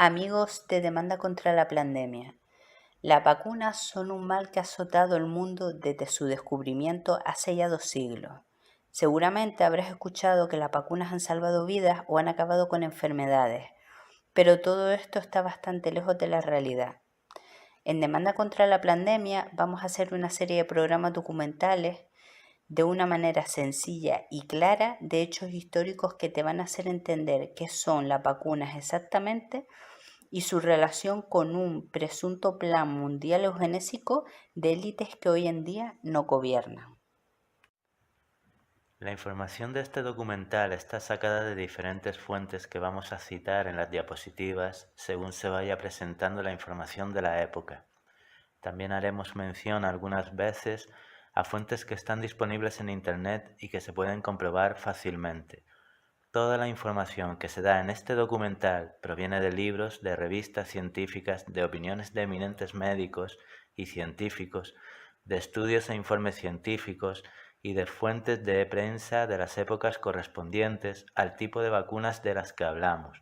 Amigos de Demanda contra la Pandemia. Las vacunas son un mal que ha azotado el mundo desde su descubrimiento hace ya 2 siglos. Seguramente habrás escuchado que las vacunas han salvado vidas o han acabado con enfermedades, pero todo esto está bastante lejos de la realidad. En Demanda contra la Pandemia vamos a hacer una serie de programas documentales de una manera sencilla y clara de hechos históricos que te van a hacer entender qué son las vacunas exactamente y su relación con un presunto plan mundial eugenésico de élites que hoy en día no gobiernan. La información de este documental está sacada de diferentes fuentes que vamos a citar en las diapositivas según se vaya presentando la información de la época. También haremos mención algunas veces a fuentes que están disponibles en Internet y que se pueden comprobar fácilmente. Toda la información que se da en este documental proviene de libros, de revistas científicas, de opiniones de eminentes médicos y científicos, de estudios e informes científicos y de fuentes de prensa de las épocas correspondientes al tipo de vacunas de las que hablamos.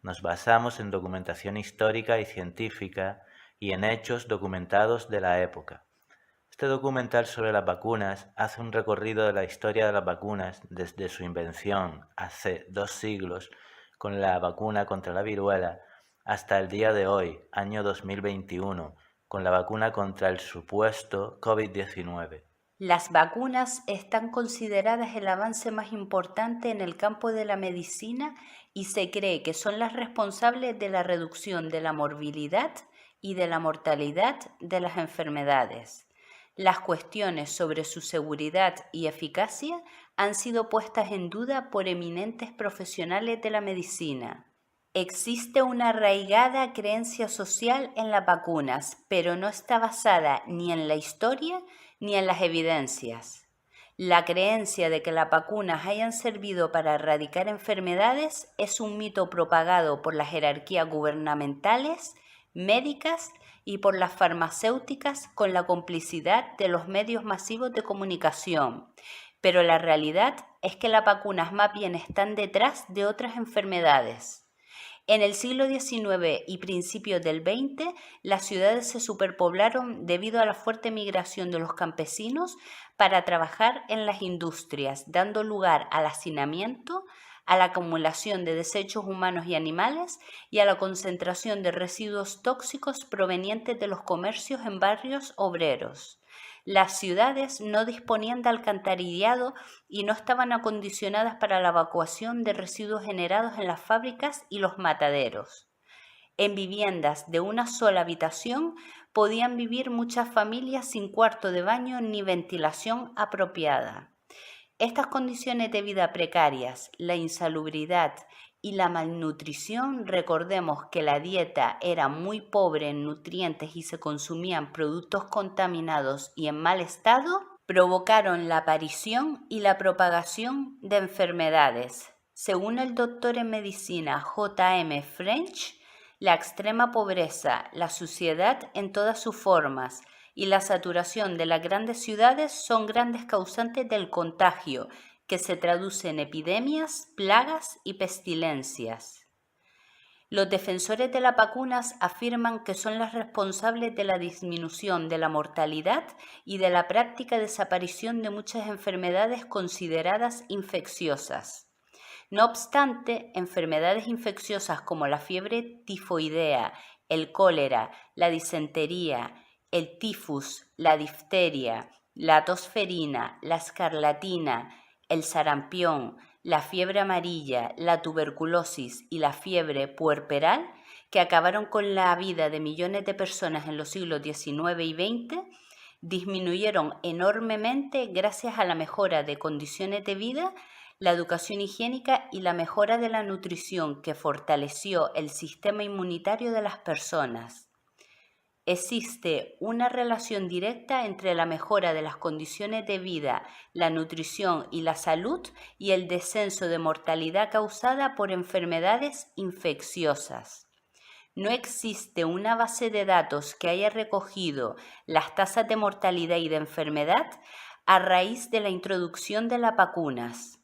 Nos basamos en documentación histórica y científica y en hechos documentados de la época. Este documental sobre las vacunas hace un recorrido de la historia de las vacunas desde su invención hace 2 siglos con la vacuna contra la viruela hasta el día de hoy, año 2021, con la vacuna contra el supuesto COVID-19. Las vacunas están consideradas el avance más importante en el campo de la medicina y se cree que son las responsables de la reducción de la morbilidad y de la mortalidad de las enfermedades. Las cuestiones sobre su seguridad y eficacia han sido puestas en duda por eminentes profesionales de la medicina. Existe una arraigada creencia social en las vacunas, pero no está basada ni en la historia ni en las evidencias. La creencia de que las vacunas hayan servido para erradicar enfermedades es un mito propagado por las jerarquías gubernamentales, médicas y por las farmacéuticas con la complicidad de los medios masivos de comunicación. Pero la realidad es que las vacunas más bien están detrás de otras enfermedades. En el siglo XIX y principios del XX, las ciudades se superpoblaron debido a la fuerte migración de los campesinos para trabajar en las industrias, dando lugar al hacinamiento, a la acumulación de desechos humanos y animales y a la concentración de residuos tóxicos provenientes de los comercios en barrios obreros. Las ciudades no disponían de alcantarillado y no estaban acondicionadas para la evacuación de residuos generados en las fábricas y los mataderos. En viviendas de una sola habitación podían vivir muchas familias sin cuarto de baño ni ventilación apropiada. Estas condiciones de vida precarias, la insalubridad y la malnutrición, recordemos que la dieta era muy pobre en nutrientes y se consumían productos contaminados y en mal estado, provocaron la aparición y la propagación de enfermedades. Según el doctor en medicina J.M. French, la extrema pobreza, la suciedad en todas sus formas y la saturación de las grandes ciudades son grandes causantes del contagio, que se traduce en epidemias, plagas y pestilencias. Los defensores de las vacunas afirman que son las responsables de la disminución de la mortalidad y de la práctica desaparición de muchas enfermedades consideradas infecciosas. No obstante, enfermedades infecciosas como la fiebre tifoidea, el cólera, la disentería, el tifus, la difteria, la tosferina, la escarlatina, el sarampión, la fiebre amarilla, la tuberculosis y la fiebre puerperal, que acabaron con la vida de millones de personas en los siglos XIX y XX, disminuyeron enormemente gracias a la mejora de condiciones de vida, la educación higiénica y la mejora de la nutrición que fortaleció el sistema inmunitario de las personas. Existe una relación directa entre la mejora de las condiciones de vida, la nutrición y la salud y el descenso de mortalidad causada por enfermedades infecciosas. No existe una base de datos que haya recogido las tasas de mortalidad y de enfermedad a raíz de la introducción de las vacunas.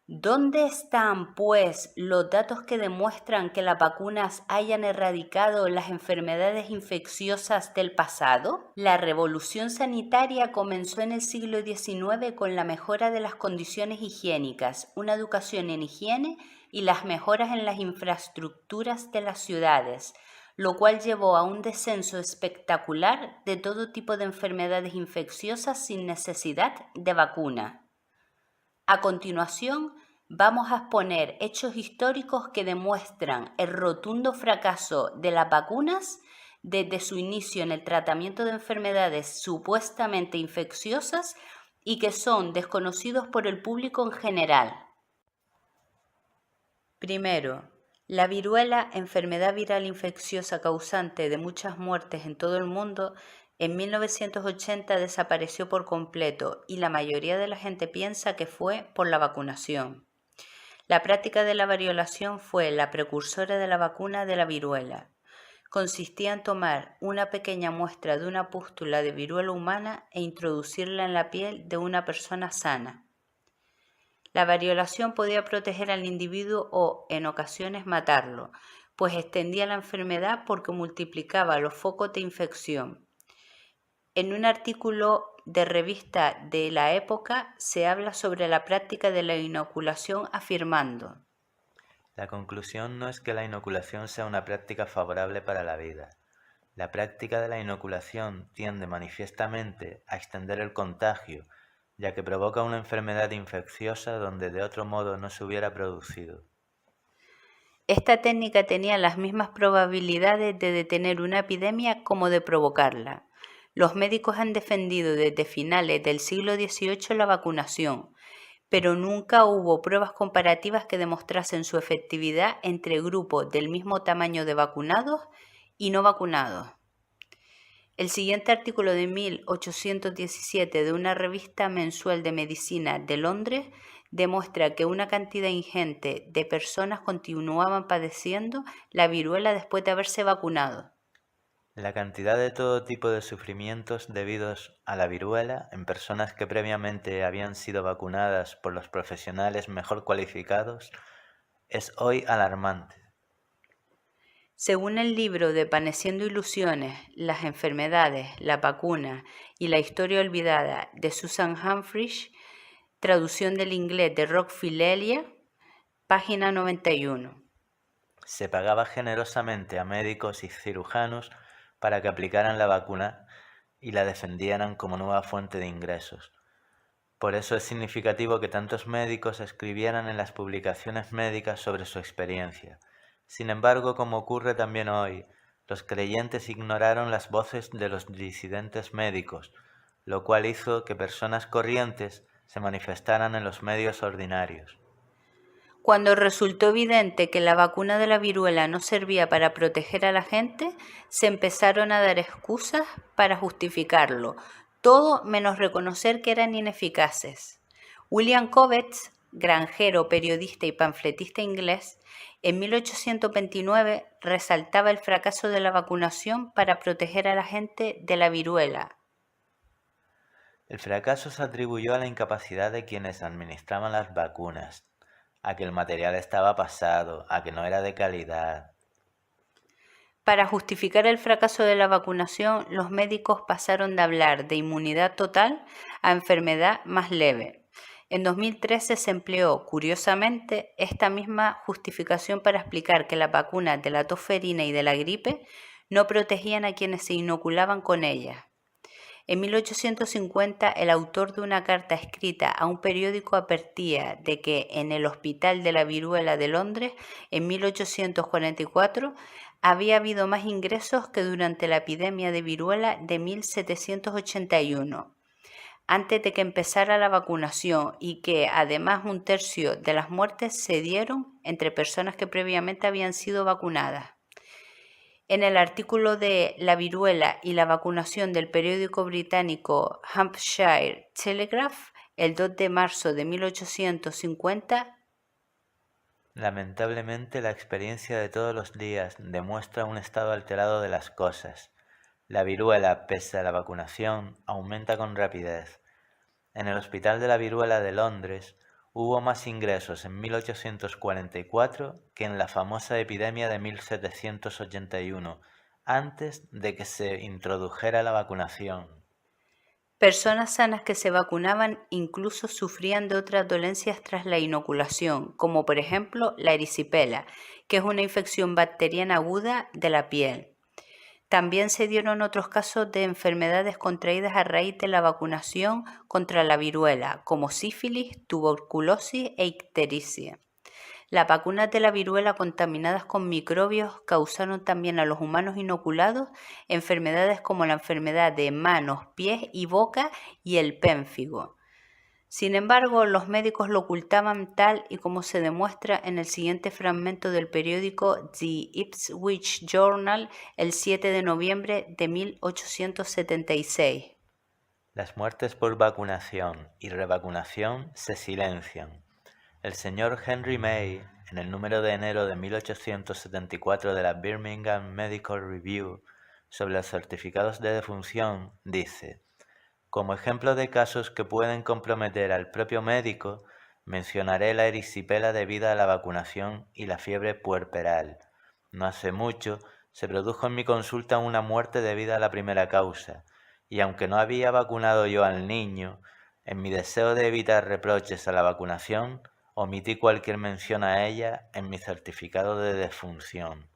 ¿Dónde están, pues, los datos que demuestran que las vacunas hayan erradicado las enfermedades infecciosas del pasado? La revolución sanitaria comenzó en el siglo XIX con la mejora de las condiciones higiénicas, una educación en higiene y las mejoras en las infraestructuras de las ciudades, lo cual llevó a un descenso espectacular de todo tipo de enfermedades infecciosas sin necesidad de vacuna. A continuación, vamos a exponer hechos históricos que demuestran el rotundo fracaso de las vacunas desde su inicio en el tratamiento de enfermedades supuestamente infecciosas y que son desconocidos por el público en general. Primero, la viruela, enfermedad viral infecciosa causante de muchas muertes en todo el mundo, en 1980 desapareció por completo y la mayoría de la gente piensa que fue por la vacunación. La práctica de la variolación fue la precursora de la vacuna de la viruela. Consistía en tomar una pequeña muestra de una pústula de viruela humana e introducirla en la piel de una persona sana. La variolación podía proteger al individuo o, en ocasiones, matarlo, pues extendía la enfermedad porque multiplicaba los focos de infección. En un artículo de revista de la época se habla sobre la práctica de la inoculación afirmando: La conclusión no es que la inoculación sea una práctica favorable para la vida. La práctica de la inoculación tiende manifiestamente a extender el contagio, ya que provoca una enfermedad infecciosa donde de otro modo no se hubiera producido. Esta técnica tenía las mismas probabilidades de detener una epidemia como de provocarla. Los médicos han defendido desde finales del siglo XVIII la vacunación, pero nunca hubo pruebas comparativas que demostrasen su efectividad entre grupos del mismo tamaño de vacunados y no vacunados. El siguiente artículo de 1817 de una revista mensual de medicina de Londres demuestra que una cantidad ingente de personas continuaban padeciendo la viruela después de haberse vacunado. La cantidad de todo tipo de sufrimientos debidos a la viruela en personas que previamente habían sido vacunadas por los profesionales mejor cualificados es hoy alarmante. Según el libro de Desvaneciendo ilusiones, las enfermedades, la vacuna y la historia olvidada de Susan Humphries, traducción del inglés de Rock Filelia, página 91. Se pagaba generosamente a médicos y cirujanos para que aplicaran la vacuna y la defendieran como nueva fuente de ingresos. Por eso es significativo que tantos médicos escribieran en las publicaciones médicas sobre su experiencia. Sin embargo, como ocurre también hoy, los creyentes ignoraron las voces de los disidentes médicos, lo cual hizo que personas corrientes se manifestaran en los medios ordinarios. Cuando resultó evidente que la vacuna de la viruela no servía para proteger a la gente, se empezaron a dar excusas para justificarlo, todo menos reconocer que eran ineficaces. William Cobbett, granjero, periodista y panfletista inglés, en 1829 resaltaba el fracaso de la vacunación para proteger a la gente de la viruela. El fracaso se atribuyó a la incapacidad de quienes administraban las vacunas, a que el material estaba pasado, a que no era de calidad. Para justificar el fracaso de la vacunación, los médicos pasaron de hablar de inmunidad total a enfermedad más leve. En 2013 se empleó, curiosamente, esta misma justificación para explicar que las vacunas de la tosferina y de la gripe no protegían a quienes se inoculaban con ellas. En 1850, el autor de una carta escrita a un periódico advertía de que en el Hospital de la Viruela de Londres, en 1844, había habido más ingresos que durante la epidemia de viruela de 1781, antes de que empezara la vacunación, y que además un tercio de las muertes se dieron entre personas que previamente habían sido vacunadas. En el artículo de la viruela y la vacunación del periódico británico Hampshire Telegraph, el 2 de marzo de 1850, lamentablemente la experiencia de todos los días demuestra un estado alterado de las cosas. La viruela, pese a la vacunación, aumenta con rapidez. En el Hospital de la Viruela de Londres, hubo más ingresos en 1844 que en la famosa epidemia de 1781, antes de que se introdujera la vacunación. Personas sanas que se vacunaban incluso sufrían de otras dolencias tras la inoculación, como por ejemplo la erisipela, que es una infección bacteriana aguda de la piel. También se dieron otros casos de enfermedades contraídas a raíz de la vacunación contra la viruela, como sífilis, tuberculosis e ictericia. Las vacunas de la viruela contaminadas con microbios causaron también a los humanos inoculados enfermedades como la enfermedad de manos, pies y boca y el pénfigo. Sin embargo, los médicos lo ocultaban tal y como se demuestra en el siguiente fragmento del periódico The Ipswich Journal el 7 de noviembre de 1876. Las muertes por vacunación y revacunación se silencian. El señor Henry May, en el número de enero de 1874 de la Birmingham Medical Review sobre los certificados de defunción, dice: como ejemplo de casos que pueden comprometer al propio médico, mencionaré la erisipela debida a la vacunación y la fiebre puerperal. No hace mucho se produjo en mi consulta una muerte debida a la primera causa, y aunque no había vacunado yo al niño, en mi deseo de evitar reproches a la vacunación, omití cualquier mención a ella en mi certificado de defunción.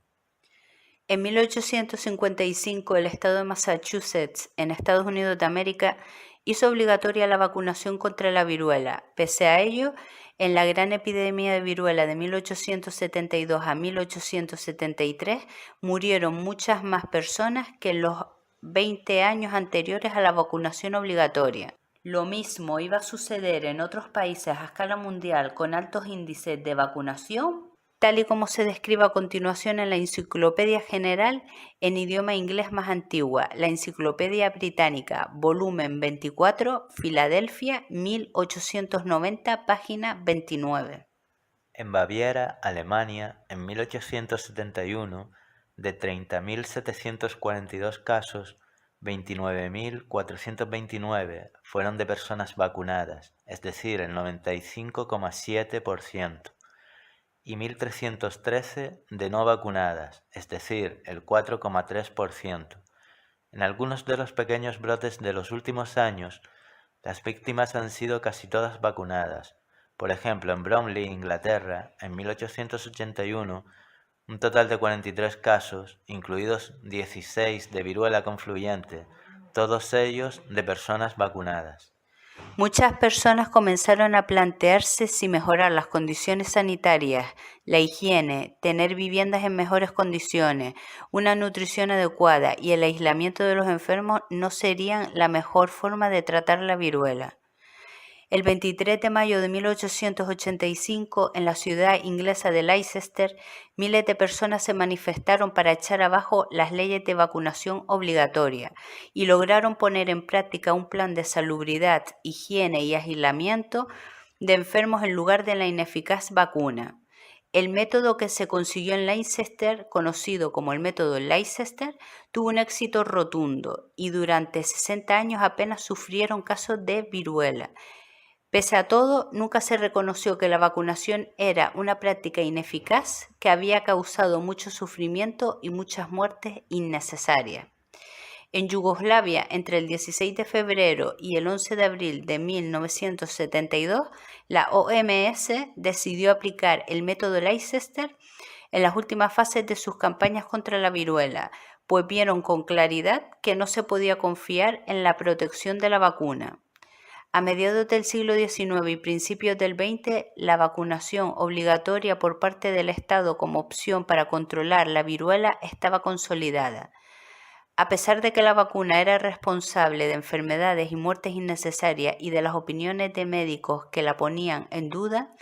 En 1855, el estado de Massachusetts, en Estados Unidos de América, hizo obligatoria la vacunación contra la viruela. Pese a ello, en la gran epidemia de viruela de 1872 a 1873, murieron muchas más personas que en los 20 años anteriores a la vacunación obligatoria. Lo mismo iba a suceder en otros países a escala mundial con altos índices de vacunación, tal y como se describe a continuación en la Enciclopedia General en idioma inglés más antigua, la Enciclopedia Británica, volumen 24, Filadelfia, 1890, página 29. En Baviera, Alemania, en 1871, de 30.742 casos, 29.429 fueron de personas vacunadas, es decir, el 95,7%, y 1.313 de no vacunadas, es decir, el 4,3%. En algunos de los pequeños brotes de los últimos años, las víctimas han sido casi todas vacunadas. Por ejemplo, en Bromley, Inglaterra, en 1881, un total de 43 casos, incluidos 16 de viruela confluyente, todos ellos de personas vacunadas. Muchas personas comenzaron a plantearse si mejorar las condiciones sanitarias, la higiene, tener viviendas en mejores condiciones, una nutrición adecuada y el aislamiento de los enfermos no serían la mejor forma de tratar la viruela. El 23 de mayo de 1885, en la ciudad inglesa de Leicester, miles de personas se manifestaron para echar abajo las leyes de vacunación obligatoria y lograron poner en práctica un plan de salubridad, higiene y aislamiento de enfermos en lugar de la ineficaz vacuna. El método que se consiguió en Leicester, conocido como el método Leicester, tuvo un éxito rotundo y durante 60 años apenas sufrieron casos de viruela. Pese a todo, nunca se reconoció que la vacunación era una práctica ineficaz que había causado mucho sufrimiento y muchas muertes innecesarias. En Yugoslavia, entre el 16 de febrero y el 11 de abril de 1972, la OMS decidió aplicar el método Leicester en las últimas fases de sus campañas contra la viruela, pues vieron con claridad que no se podía confiar en la protección de la vacuna. A mediados del siglo XIX y principios del XX, la vacunación obligatoria por parte del Estado como opción para controlar la viruela estaba consolidada. A pesar de que la vacuna era responsable de enfermedades y muertes innecesarias y de las opiniones de médicos que la ponían en duda,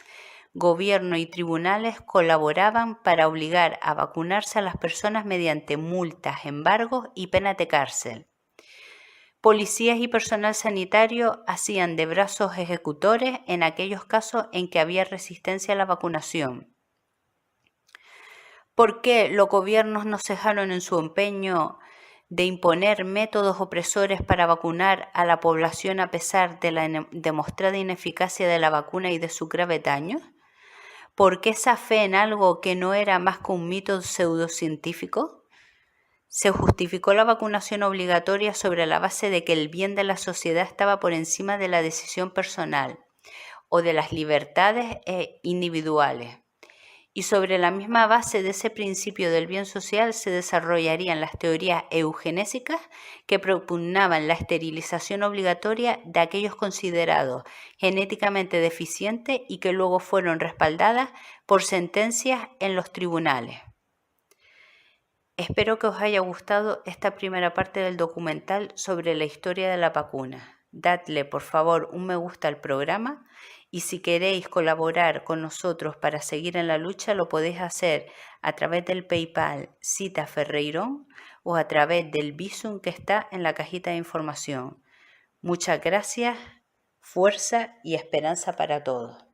gobierno y tribunales colaboraban para obligar a vacunarse a las personas mediante multas, embargos y penas de cárcel. Policías y personal sanitario hacían de brazos ejecutores en aquellos casos en que había resistencia a la vacunación. ¿Por qué los gobiernos no cejaron en su empeño de imponer métodos opresores para vacunar a la población a pesar de la demostrada ineficacia de la vacuna y de su grave daño? ¿Por qué esa fe en algo que no era más que un mito pseudocientífico? Se justificó la vacunación obligatoria sobre la base de que el bien de la sociedad estaba por encima de la decisión personal o de las libertades individuales. Y sobre la misma base de ese principio del bien social se desarrollarían las teorías eugenésicas que propugnaban la esterilización obligatoria de aquellos considerados genéticamente deficientes y que luego fueron respaldadas por sentencias en los tribunales. Espero que os haya gustado esta primera parte del documental sobre la historia de la vacuna. Dadle, por favor, un me gusta al programa y si queréis colaborar con nosotros para seguir en la lucha, lo podéis hacer a través del PayPal Cita Ferreirón o a través del Bizum que está en la cajita de información. Muchas gracias, fuerza y esperanza para todos.